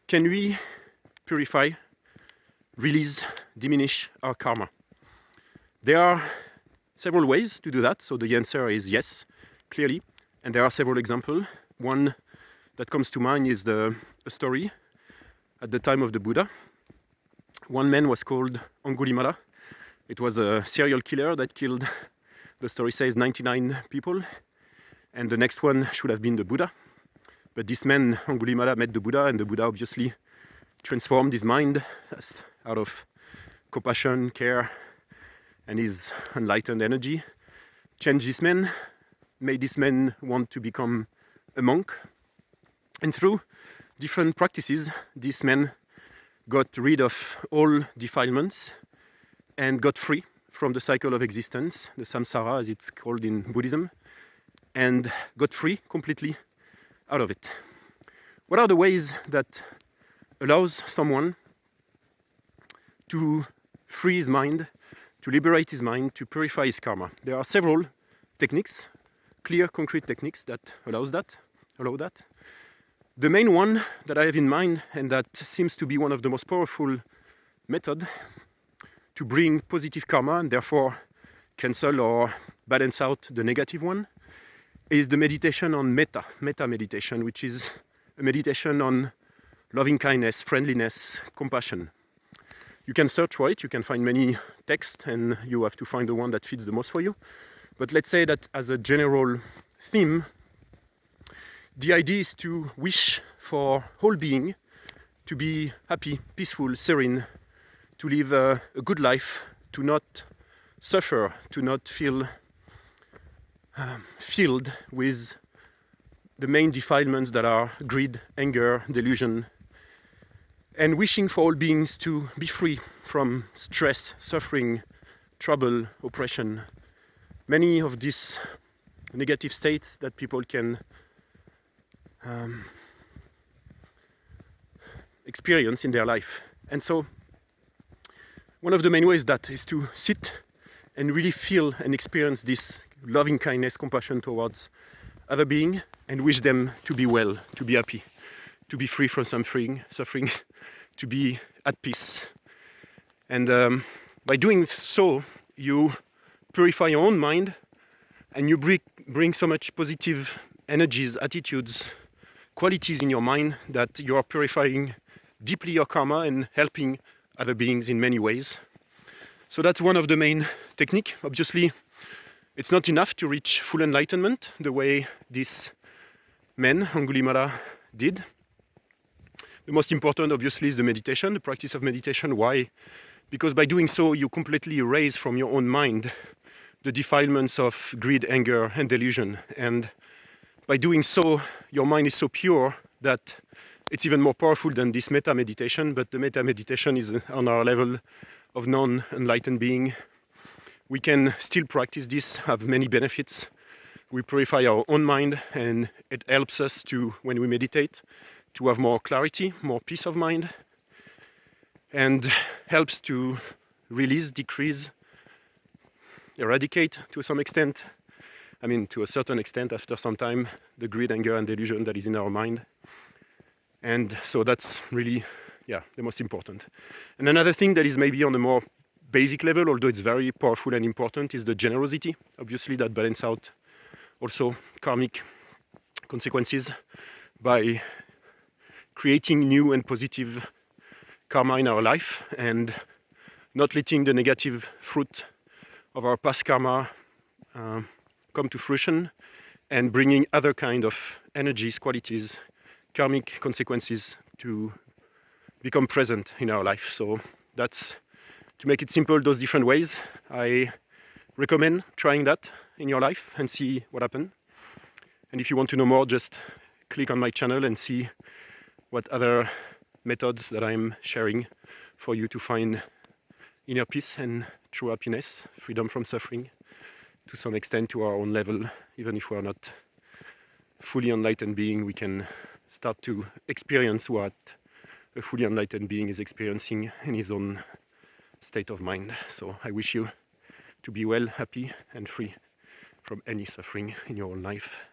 Can we purify, release, diminish our karma? There are several ways to do that, so the answer is yes, clearly, and there are several examples. One that comes to mind is a story at the time of the Buddha. One man was called Angulimala. It was a serial killer that killed, the story says, 99 people, and the next one should have been the Buddha. But this man, Angulimala, met the Buddha, and the Buddha obviously transformed his mind out of compassion, care, and his enlightened energy, changed this man, made this man want to become a monk. And through different practices, this man got rid of all defilements and got free from the cycle of existence, the samsara as it's called in Buddhism, and got free completely out of it. What are the ways that allows someone to free his mind, to liberate his mind, to purify his karma? There are several techniques, clear, concrete techniques that allow that. The main one that I have in mind, and that seems to be one of the most powerful methods to bring positive karma and therefore cancel or balance out the negative one, is the meditation on metta meditation, which is a meditation on loving kindness, friendliness, compassion. You can search for it, you can find many texts, and you have to find the one that fits the most for you. But let's say that as a general theme, the idea is to wish for whole being to be happy, peaceful, serene, to live a good life, to not suffer, to not feel filled with the main defilements that are greed, anger, delusion, and wishing for all beings to be free from stress, suffering, trouble, oppression, many of these negative states that people can experience in their life. And so one of the main ways that is to sit and really feel and experience this loving kindness, compassion towards other beings, and wish them to be well, to be happy, to be free from suffering, to be at peace. And by doing so, you purify your own mind, and you bring so much positive energies, attitudes, qualities in your mind that you are purifying deeply your karma and helping other beings in many ways. So that's one of the main techniques. Obviously, it's not enough to reach full enlightenment the way this man, Angulimala, did. The most important, obviously, is the meditation, the practice of meditation. Why? Because by doing so, you completely erase from your own mind the defilements of greed, anger, and delusion. And by doing so, your mind is so pure that it's even more powerful than this metta meditation. But the metta meditation is on our level of non-enlightened being. We can still practice this, have many benefits. We purify our own mind, and it helps us to, when we meditate, to have more clarity, more peace of mind, and helps to release, decrease, eradicate to some extent, to a certain extent after some time, the greed, anger, and delusion that is in our mind. And so that's really, the most important. And another thing that is maybe on a more basic level, although it's very powerful and important, is the generosity. Obviously, that balance out also karmic consequences by creating new and positive karma in our life and not letting the negative fruit of our past karma come to fruition, and bringing other kind of energies, qualities, karmic consequences to become present in our life. So that's, to make it simple, those different ways. I recommend trying that in your life and see what happens. And if you want to know more, just click on my channel and see what other methods that I'm sharing for you to find inner peace and true happiness, freedom from suffering, to some extent to our own level. Even if we are not fully enlightened being, we can start to experience what a fully enlightened being is experiencing in his own state of mind. So I wish you to be well, happy, and free from any suffering in your own life.